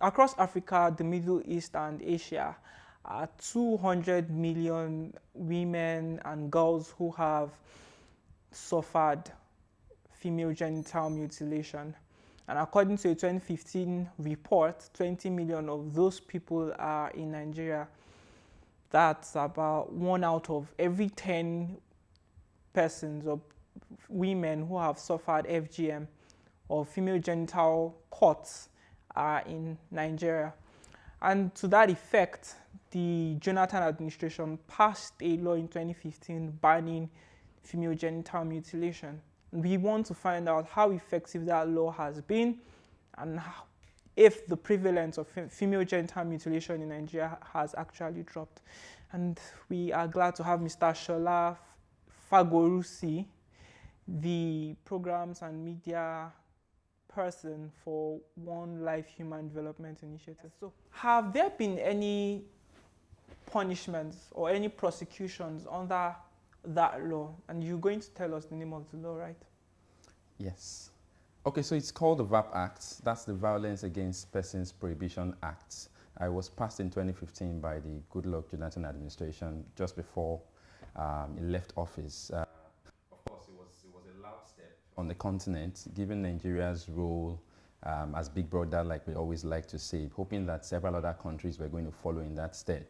Across Africa, the Middle East, and Asia, 200 million women and girls who have suffered female genital mutilation. And according to a 2015 report, 20 million of those people are in Nigeria. That's about 1 out of every 10 persons or women who have suffered FGM or female genital cuts are in Nigeria. And to that effect, the Jonathan administration passed a law in 2015 banning female genital mutilation. We want to find out how effective that law has been and if the prevalence of female genital mutilation in Nigeria has actually dropped. And we are glad to have Mr. Sola Fagorusi, the programs and media person for One Life Human Development Initiative. So, have there been any punishments or any prosecutions under that law? And you're going to tell us the name of the law, right? Yes. Okay, so it's called the VAP Act. That's the Violence Against Persons Prohibition Act. It was passed in 2015 by the Goodluck Jonathan administration just before he left office. Of course, it was a loud step on the continent, given Nigeria's role as big brother, like we always like to say, hoping that several other countries were going to follow in that stead.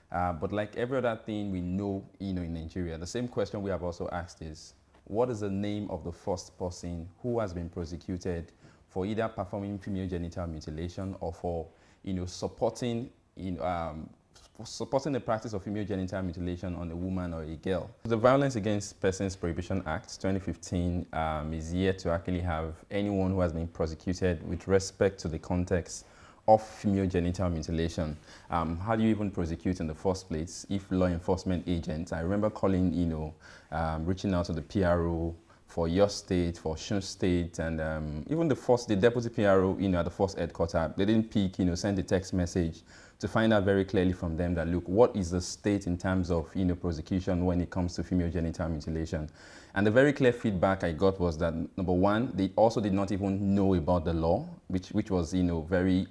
But like every other thing we know, in Nigeria, the same question we have also asked is, what is the name of the first person who has been prosecuted for either performing female genital mutilation or for, supporting the practice of female genital mutilation on a woman or a girl? The Violence Against Persons Prohibition Act 2015 is yet to actually have anyone who has been prosecuted with respect to the context of female genital mutilation. How do you even prosecute in the first place if law enforcement agents, I remember calling, reaching out to the PRO for your state, for Osun State, and even the deputy PRO, at the first headquarters, they didn't pick, send a text message to find out very clearly from them that, look, what is the state in terms of, prosecution when it comes to female genital mutilation? And the very clear feedback I got was that, number one, they also did not even know about the law, which was, very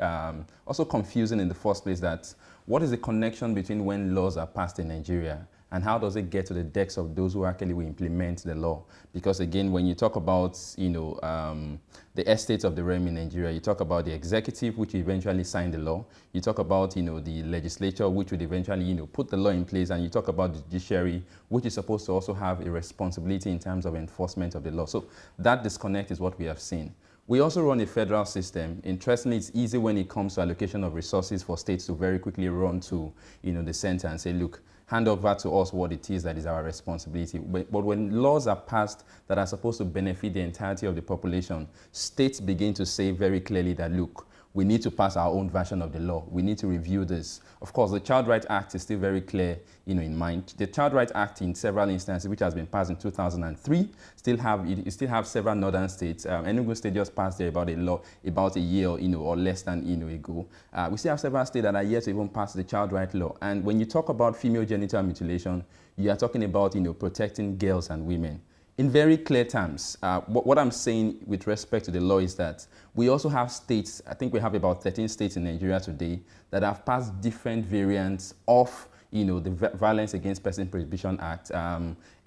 also confusing in the first place, that what is the connection between when laws are passed in Nigeria and how does it get to the decks of those who actually will implement the law? Because again, when you talk about, the estates of the realm in Nigeria, you talk about the executive, which eventually signed the law. You talk about, the legislature, which would eventually, put the law in place. And you talk about the judiciary, which is supposed to also have a responsibility in terms of enforcement of the law. So that disconnect is what we have seen. We also run a federal system. Interestingly, it's easy when it comes to allocation of resources for states to very quickly run to, the center and say, look, hand over to us what it is that is our responsibility. But when laws are passed that are supposed to benefit the entirety of the population, states begin to say very clearly that, look, we need to pass our own version of the law. We need to review this. Of course, the Child Rights Act is still very clear, in mind. The Child Rights Act, in several instances, which has been passed in 2003, still have several northern states. Enugu State just passed there about a year, or less than, ago. We still have several states that are yet to even pass the Child Rights Law. And when you talk about female genital mutilation, you are talking about, protecting girls and women. In very clear terms, what I'm saying with respect to the law is that we also have states, I think we have about 13 states in Nigeria today, that have passed different variants of the Violence Against Persons Prohibition Act.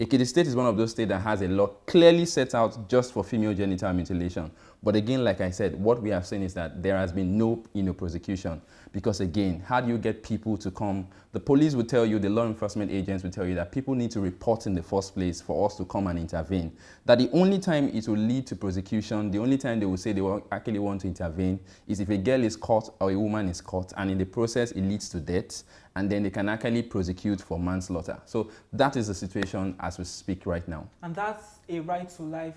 Ekiti State is one of those states that has a law clearly set out just for female genital mutilation. But again, like I said, what we have seen is that there has been no prosecution. Because again, how do you get people to come? The police will tell you, the law enforcement agents will tell you that people need to report in the first place for us to come and intervene. That the only time it will lead to prosecution, the only time they will say they will actually want to intervene is if a girl is caught or a woman is caught, and in the process it leads to death, and then they can actually prosecute for manslaughter. So that is the situation as we speak right now. And that's a right to life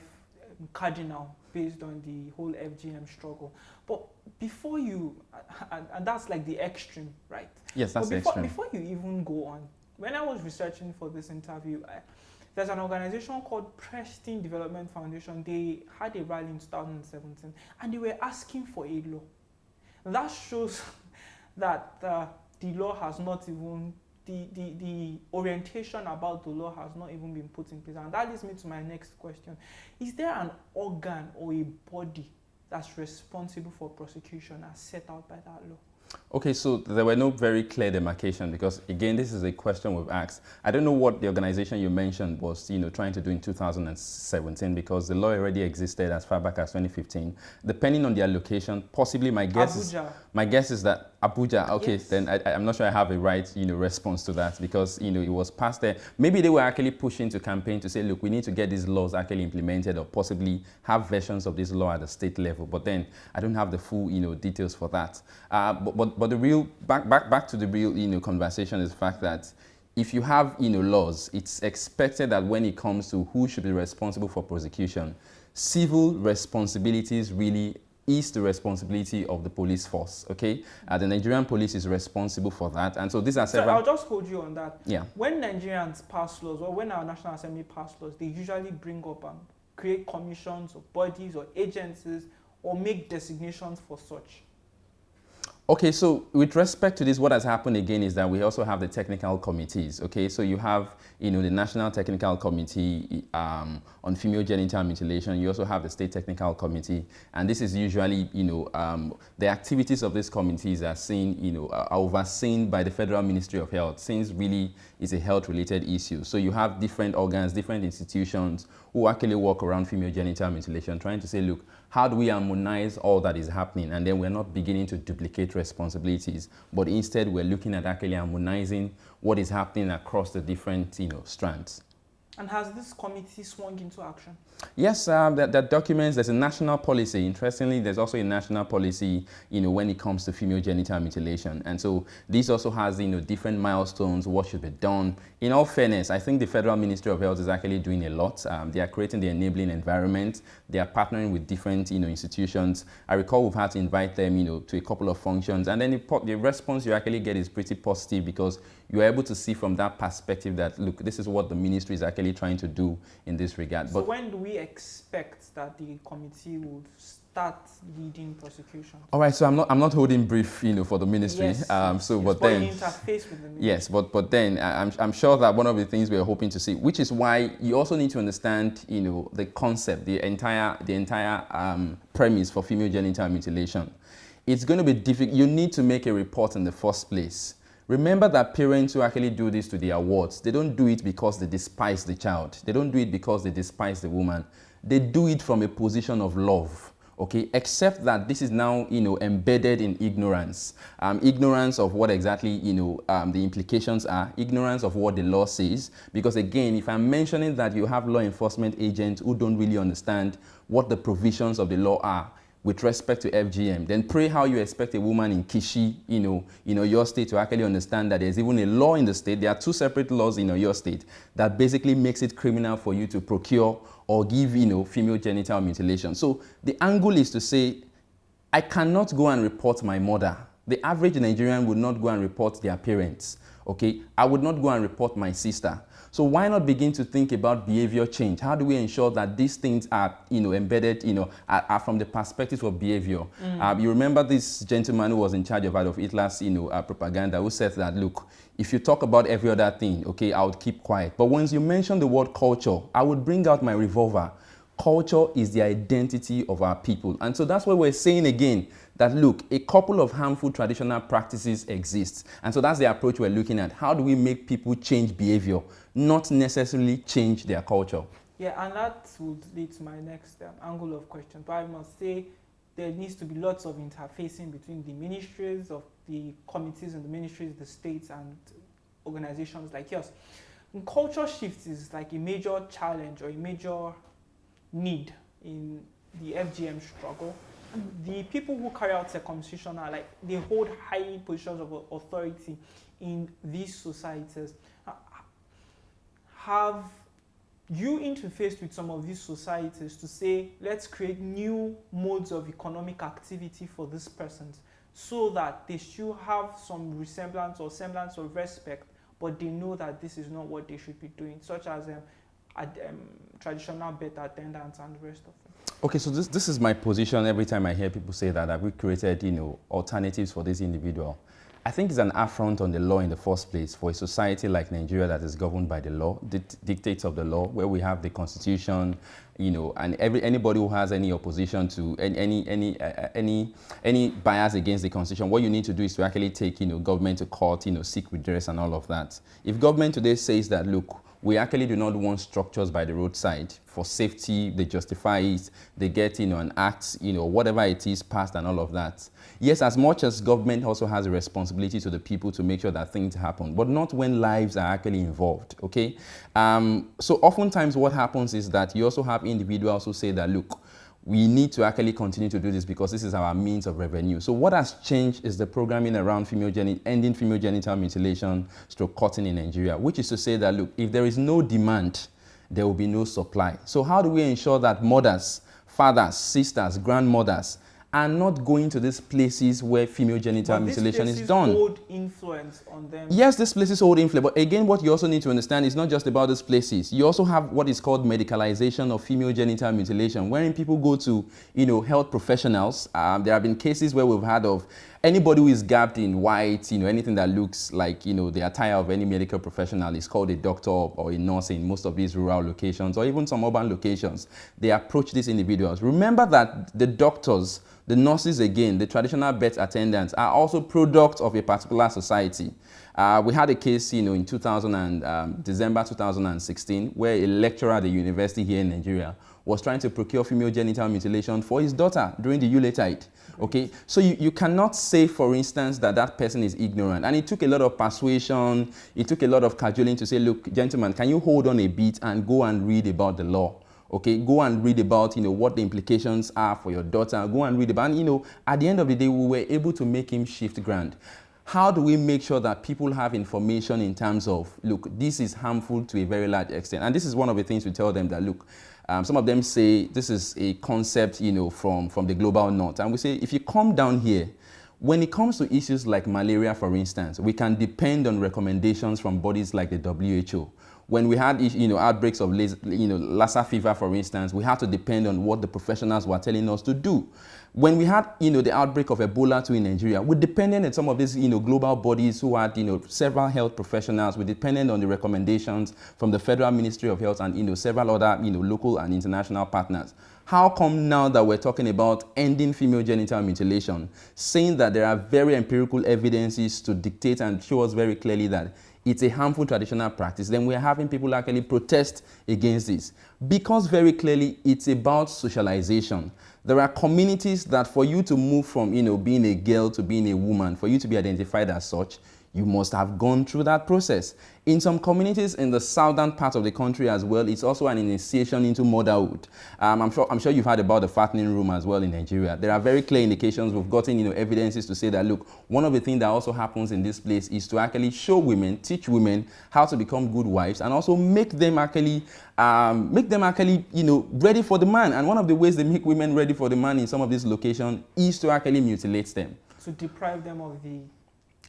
cardinal based on the whole FGM struggle. But before you, and that's like the extreme, right? Yes, that's the extreme. Before you even go on, when I was researching for this interview, There's an organization called Preston Development Foundation. They had a rally in 2017 and they were asking for a law. That shows that the law has not even, the orientation about the law has not even been put in place. And that leads me to my next question. Is there an organ or a body that's responsible for prosecution as set out by that law? Okay, so there were no very clear demarcation because, again, this is a question we've asked. I don't know what the organization you mentioned was, trying to do in 2017 because the law already existed as far back as 2015. Depending on their location, possibly my guess is that Abuja. Okay, yes. Then I'm not sure I have a right, response to that because, it was passed there. Maybe they were actually pushing to campaign to say, look, we need to get these laws actually implemented or possibly have versions of this law at the state level. But then I don't have the full, details for that. But the real, back to the real, conversation is the fact that if you have, laws, it's expected that when it comes to who should be responsible for prosecution, civil responsibilities really is the responsibility of the police force, okay? The Nigerian police is responsible for that. And so these are several... So I'll just hold you on that. Yeah. When Nigerians pass laws, or when our National Assembly pass laws, they usually bring up and create commissions or bodies or agencies or make designations for such. Okay, so with respect to this, what has happened again is that we also have the technical committees, okay? So you have, the National Technical Committee on Female Genital Mutilation. You also have the State Technical Committee. And this is usually, the activities of these committees are seen, are overseen by the Federal Ministry of Health, since really it's a health-related issue. So you have different organs, different institutions who actually work around female genital mutilation, trying to say, look, how do we harmonize all that is happening? And then we're not beginning to duplicate responsibilities, but instead we're looking at actually harmonizing what is happening across the different, strands. And has this committee swung into action? Yes, that documents, there's a national policy. Interestingly, there's also a national policy, when it comes to female genital mutilation. And so this also has, different milestones, what should be done. In all fairness, I think the Federal Ministry of Health is actually doing a lot. They are creating the enabling environment. They are partnering with different, institutions. I recall we've had to invite them, to a couple of functions. And then the response you actually get is pretty positive because you're able to see from that perspective that, look, this is what the ministry is actually trying to do in this regard. So when do we expect that the committee would start leading prosecutions? All right, so I'm not holding brief, for the ministry. Yes, but then interface with the ministry. Yes, but then I'm sure that one of the things we're hoping to see, which is why you also need to understand, the concept, the entire premise for female genital mutilation. It's going to be difficult. You need to make a report in the first place. Remember that parents who actually do this to their wards, they don't do it because they despise the child. They don't do it because they despise the woman. They do it from a position of love, okay? Except that this is now, embedded in ignorance. Ignorance of what exactly, the implications are, ignorance of what the law says. Because again, if I'm mentioning that you have law enforcement agents who don't really understand what the provisions of the law are, with respect to FGM, then pray how you expect a woman in Kishi, your state to actually understand that there's even a law in the state. There are two separate laws in your state that basically makes it criminal for you to procure or give, female genital mutilation. So the angle is to say, I cannot go and report my mother. The average Nigerian would not go and report their parents, okay? I would not go and report my sister. So why not begin to think about behavior change? How do we ensure that these things are, embedded, are from the perspective of behavior? You remember this gentleman who was in charge of Adolf Hitler's, propaganda, who said that, look, if you talk about every other thing, okay, I would keep quiet. But once you mention the word culture, I would bring out my revolver. Culture is the identity of our people. And so that's why we're saying again that, look, a couple of harmful traditional practices exist. And so that's the approach we're looking at. How do we make people change behavior, not necessarily change their culture? Yeah, and that would lead to my next angle of question. But I must say there needs to be lots of interfacing between the ministries of the committees and the ministries, the states and organizations like yours. And culture shifts is like a major challenge or a major need in the FGM struggle. The people who carry out circumcision are like, they hold high positions of authority in these societies. Have you interfaced with some of these societies to say, let's create new modes of economic activity for these persons so that they should have some resemblance or semblance of respect, but they know that this is not what they should be doing, such as traditional birth attendants and the rest of them. Okay, so this is my position every time I hear people say that we created, alternatives for this individual. I think it's an affront on the law in the first place for a society like Nigeria that is governed by the law, the dictates of the law, where we have the constitution, and anybody who has any opposition to any bias against the constitution, what you need to do is to actually take, government to court, seek redress and all of that. If government today says that, look, we actually do not want structures by the roadside for safety, they justify it, they get, an act, whatever it is passed and all of that. Yes, as much as government also has a responsibility to the people to make sure that things happen, but not when lives are actually involved, okay? So oftentimes what happens is that you also have individuals who say that, look, we need to actually continue to do this because this is our means of revenue. So what has changed is the programming around ending female genital mutilation stroke cutting in Nigeria, which is to say that, look, if there is no demand, there will be no supply. So how do we ensure that mothers, fathers, sisters, grandmothers are not going to these places where female genital mutilation is done? Hold influence on them. Yes, these places hold influence. But again, what you also need to understand is not just about these places. You also have what is called medicalization of female genital mutilation, wherein people go to, health professionals. There have been cases where we've heard of anybody who is garbed in white, anything that looks like, the attire of any medical professional is called a doctor or a nurse in most of these rural locations or even some urban locations. They approach these individuals. Remember that the doctors, the nurses, again, the traditional birth attendants are also products of a particular society. We had a case, in December 2016, where a lecturer at the university here in Nigeria was trying to procure female genital mutilation for his daughter during the Yuletide. Okay, so you cannot say, for instance, that that person is ignorant. And it took a lot of persuasion, it took a lot of cajoling to say, look, gentlemen, can you hold on a bit and go and read about the law? Okay, go and read about, what the implications are for your daughter. Go and read about, and, at the end of the day, we were able to make him shift ground. How do we make sure that people have information in terms of, look, this is harmful to a very large extent? And this is one of the things we tell them that, look, some of them say this is a concept, from the global north. And we say, if you come down here, when it comes to issues like malaria, for instance, we can depend on recommendations from bodies like the WHO. When we had, outbreaks of, Lassa fever, for instance, we had to depend on what the professionals were telling us to do. When we had, the outbreak of Ebola too in Nigeria, we depended on some of these, global bodies who had, several health professionals. We depended on the recommendations from the Federal Ministry of Health and, several other, local and international partners. How come now that we're talking about ending female genital mutilation, saying that there are very empirical evidences to dictate and show us very clearly that it's a harmful traditional practice, then we're having people actually protest against this? Because very clearly it's about socialization. There are communities that for you to move from, being a girl to being a woman, for you to be identified as such, you must have gone through that process. In some communities in the southern part of the country as well, it's also an initiation into motherhood. I'm sure you've heard about the fattening room as well in Nigeria. There are very clear indications. We've gotten, evidences to say that, look, one of the things that also happens in this place is to actually show women, teach women how to become good wives, and also make them actually, ready for the man. And one of the ways they make women ready for the man in some of these locations is to actually mutilate them. To deprive them of the...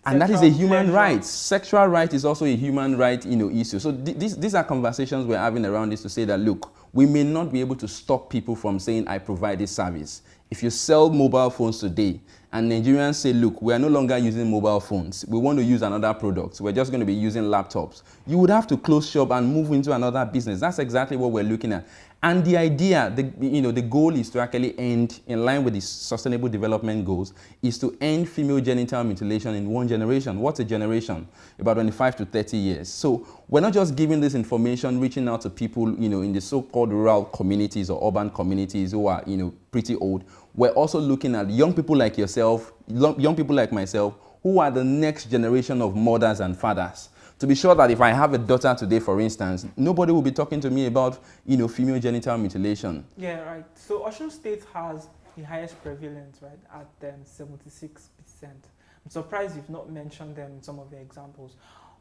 And that is a human right. Sexual right is also a human right, issue. So these are conversations we're having around this to say that, look, we may not be able to stop people from saying, I provide this service. If you sell mobile phones today and Nigerians say, look, we are no longer using mobile phones, we want to use another product, we're just going to be using laptops, you would have to close shop and move into another business. That's exactly what we're looking at. And the idea, the goal is to actually end, in line with the Sustainable Development Goals, is to end female genital mutilation in one generation. What's a generation? About 25 to 30 years. So we're not just giving this information, reaching out to people, in the so-called rural communities or urban communities who are, pretty old. We're also looking at young people like yourself, young people like myself, who are the next generation of mothers and fathers. To be sure that if I have a daughter today, for instance, nobody will be talking to me about, female genital mutilation. Yeah, right. So Osun State has the highest prevalence, right, at 76%. I'm surprised you've not mentioned them in some of the examples.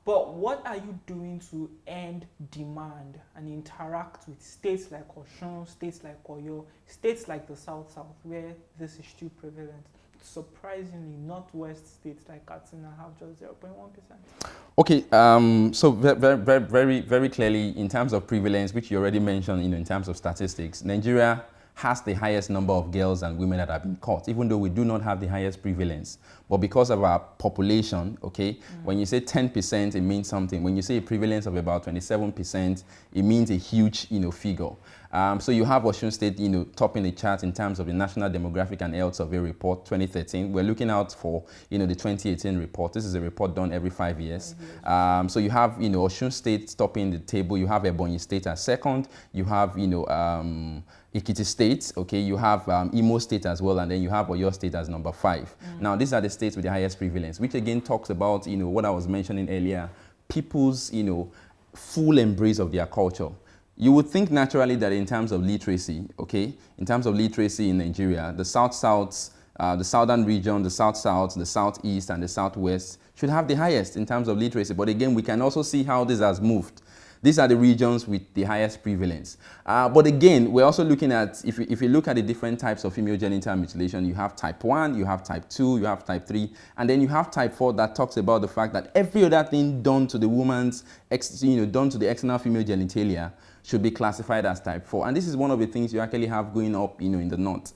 But what are you doing to end demand and interact with states like Osun, states like Oyo, states like the South, where this is still prevalent, surprisingly, northwest states like Katsina have just 0.1%. Okay, so very clearly in terms of prevalence, which you already mentioned, in terms of statistics, Nigeria has the highest number of girls and women that have been caught, even though we do not have the highest prevalence. But because of our population, okay, when you say 10%, it means something. When you say a prevalence of about 27%, it means a huge, figure. So you have Osun State, topping the chart in terms of the National Demographic and Health Survey Report 2013. We're looking out for, the 2018 report. This is a report done every 5 years. So you have, Osun State topping the table. You have Ebonyi State as second. You have, Ekiti State, okay, you have Imo State as well, and then you have Oyo State as number 5. Now, these are the states with the highest prevalence, which again talks about, what I was mentioning earlier, people's, full embrace of their culture. You would think naturally that in terms of literacy, okay, in terms of literacy in Nigeria, the the southern region, the south-south, the southeast, and the southwest should have the highest in terms of literacy. But again, we can also see how this has moved. These are the regions with the highest prevalence. But again, we're also looking at, if you look at the different types of female genital mutilation, you have type 1, you have type 2, you have type 3, and then you have type 4 that talks about the fact that every other thing done to the woman's, done to the external female genitalia should be classified as type 4. And this is one of the things you actually have going up, in the north.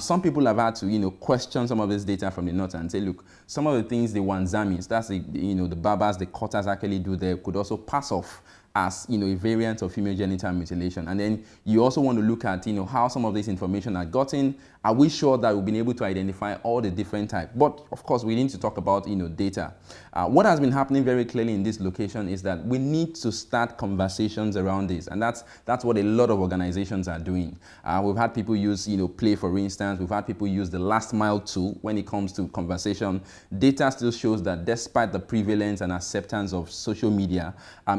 Some people have had to, question some of this data from the north and say, look, some of the things the wanzamis, that's the barbers, the cutters actually do there, could also pass off as a variant of female genital mutilation. And then you also want to look at how some of this information are gotten. Are we sure that we've been able to identify all the different types? But of course, we need to talk about data. What has been happening very clearly in this location is that we need to start conversations around this, and that's what a lot of organizations are doing. We've had people use Play, for instance. We've had people use the last mile tool when it comes to conversation. Data still shows that despite the prevalence and acceptance of social media,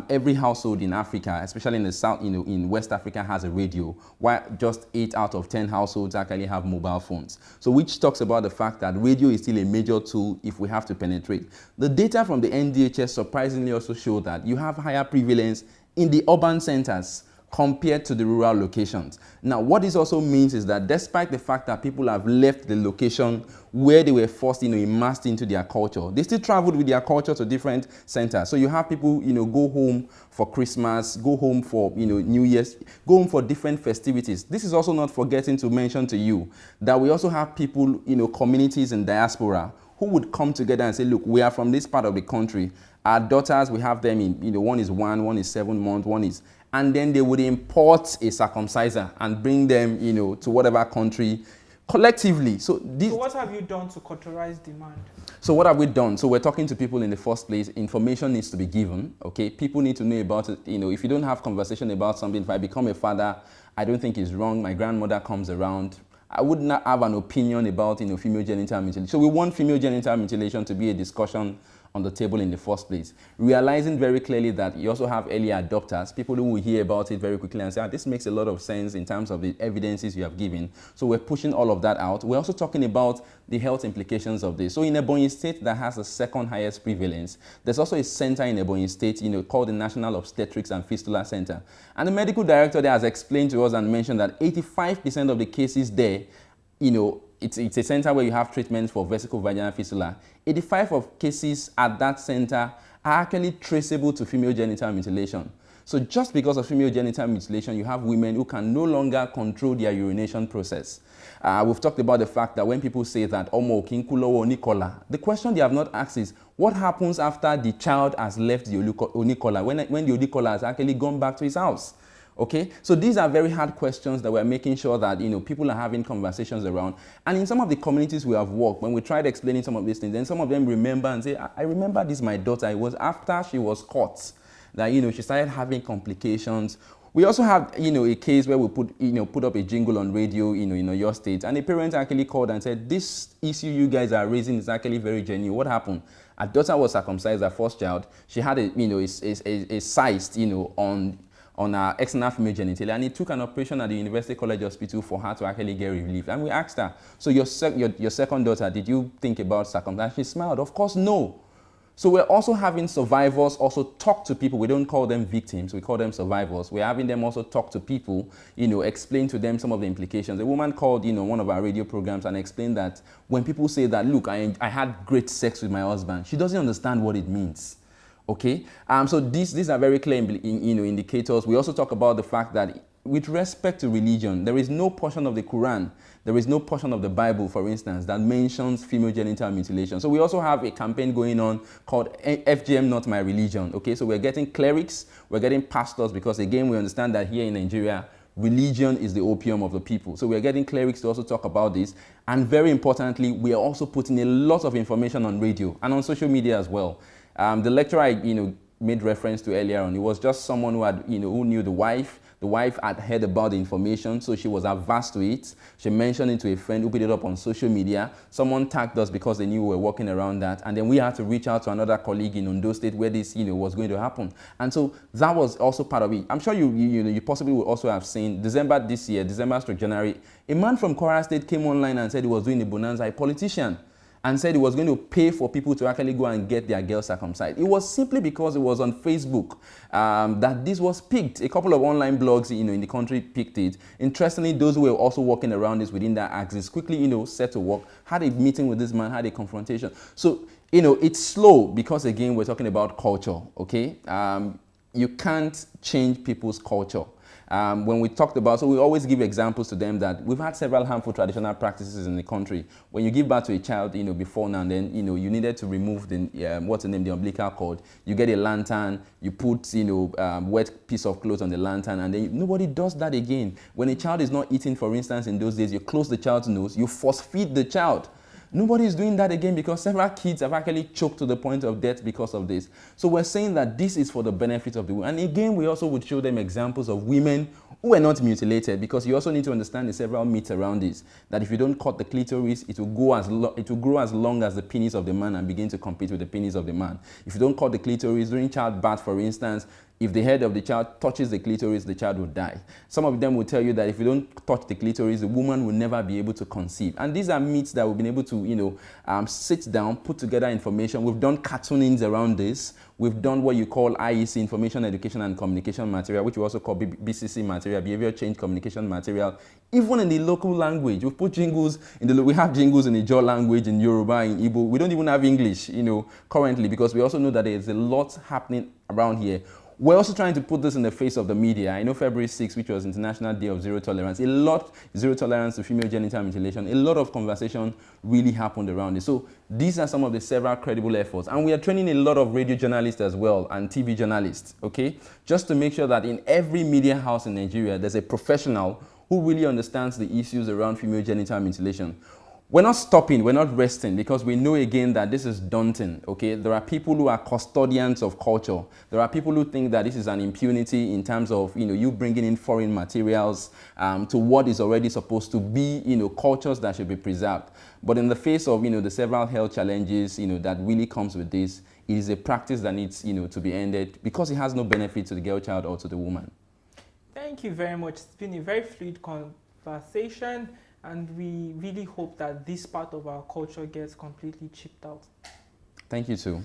every household in Africa, especially in the south, in West Africa, has a radio, while just 8 out of 10 households actually have mobile phones. So which talks about the fact that radio is still a major tool if we have to penetrate. The data from the NDHS surprisingly also show that you have higher prevalence in the urban centers compared to the rural locations. Now, what this also means is that despite the fact that people have left the location where they were forced, immersed into their culture, they still traveled with their culture to different centers. So you have people, go home for Christmas, go home for, New Year's, go home for different festivities. This is also not forgetting to mention to you that we also have people, communities in diaspora who would come together and say, look, we are from this part of the country. Our daughters, we have them in, one is 1 is 7 months, one is, and then they would import a circumciser and bring them, to whatever country collectively. So what have you done to cauterize demand? So what have we done? So we're talking to people in the first place. Information needs to be given, okay? People need to know about it. If you don't have conversation about something, if I become a father, I don't think it's wrong. My grandmother comes around, I would not have an opinion about, female genital mutilation. So we want female genital mutilation to be a discussion on the table in the first place. Realizing very clearly that you also have early adopters, people who will hear about it very quickly and say, this makes a lot of sense in terms of the evidences you have given. So we're pushing all of that out. We're also talking about the health implications of this. So in Ebonyi State, that has the second highest prevalence, there's also a center in Ebonyi State, called the National Obstetrics and Fistula Center. And the medical director there has explained to us and mentioned that 85% of the cases there, it's a center where you have treatments for vesico-vaginal fistula. 85% of cases at that center are actually traceable to female genital mutilation. So just because of female genital mutilation, you have women who can no longer control their urination process. We've talked about the fact that when people say that, Omo, Kinkulo, or Nicola, the question they have not asked is, what happens after the child has left the Onicola, when the Onicola has actually gone back to his house? Okay, so these are very hard questions that we're making sure that people are having conversations around. And in some of the communities we have worked, when we tried explaining some of these things, then some of them remember and say, I remember this, my daughter. It was after she was caught that she started having complications. We also have a case where we put up a jingle on radio in your state, and a parent actually called and said, this issue you guys are raising is actually very genuine. What happened? Her daughter was circumcised, her first child. She had a cyst on her external female genitalia, and it took an operation at the University College Hospital for her to actually get relief. And we asked her, so your second daughter, did you think about circumcision? She smiled, of course, no. So we're also having survivors also talk to people. We don't call them victims, we call them survivors. We're having them also talk to people, explain to them some of the implications. A woman called, one of our radio programs and explained that when people say that, look, I had great sex with my husband, she doesn't understand what it means. Okay, so these are very clear indicators. We also talk about the fact that with respect to religion, there is no portion of the Quran, there is no portion of the Bible, for instance, that mentions female genital mutilation. So we also have a campaign going on called FGM Not My Religion. Okay, so we're getting clerics, we're getting pastors, because again, we understand that here in Nigeria, religion is the opium of the people. So we're getting clerics to also talk about this. And very importantly, we are also putting a lot of information on radio and on social media as well. The lecturer I made reference to earlier on, it was just someone who had who knew the wife. The wife had heard about the information, so she was averse to it. She mentioned it to a friend who put it up on social media. Someone tagged us because they knew we were working around that, and then we had to reach out to another colleague in Ondo State where this was going to happen. And so that was also part of it. I'm sure you possibly would also have seen December this year, December/January, a man from Kwara State came online and said he was doing a bonanza, a politician, and said he was going to pay for people to actually go and get their girls circumcised. It was simply because it was on Facebook that this was picked. A couple of online blogs in the country picked it. Interestingly, those who were also working around this within that axis quickly set to work, had a meeting with this man, had a confrontation. So it's slow because, again, we're talking about culture, okay? You can't change people's culture. When we talked about, so we always give examples to them that we've had several harmful traditional practices in the country. When you give birth to a child, before now and then, you needed to remove the, what's the name, the umbilical cord. You get a lantern, you put, wet piece of cloth on the lantern, and then nobody does that again. When a child is not eating, for instance, in those days, you close the child's nose, you force feed the child. Nobody is doing that again because several kids have actually choked to the point of death because of this. So we're saying that this is for the benefit of the women. And again, we also would show them examples of women who were not mutilated, because you also need to understand the several myths around this. That if you don't cut the clitoris, it will grow as long as the penis of the man and begin to compete with the penis of the man. If you don't cut the clitoris during childbirth, for instance, if the head of the child touches the clitoris, the child will die. Some of them will tell you that if you don't touch the clitoris, the woman will never be able to conceive. And these are myths that we've been able to, sit down, put together information. We've done cartoonings around this. We've done what you call IEC, Information, Education and Communication Material, which we also call BCC material, Behavior Change Communication Material. Even in the local language, we've put jingles we have jingles in the Ijaw language, in Yoruba, in Igbo. We don't even have English, currently, because we also know that there's a lot happening around here. We're also trying to put this in the face of the media. I know February 6th, which was International Day of Zero Tolerance, zero tolerance to female genital mutilation, a lot of conversation really happened around it. So these are some of the several credible efforts. And we are training a lot of radio journalists as well and TV journalists, okay? Just to make sure that in every media house in Nigeria, there's a professional who really understands the issues around female genital mutilation. We're not stopping, we're not resting, because we know again that this is daunting, okay? There are people who are custodians of culture. There are people who think that this is an impunity in terms of, you bringing in foreign materials to what is already supposed to be, cultures that should be preserved. But in the face of, the several health challenges, that really comes with this, it is a practice that needs, to be ended because it has no benefit to the girl child or to the woman. Thank you very much. It's been a very fluid conversation, and we really hope that this part of our culture gets completely chipped out. Thank you too.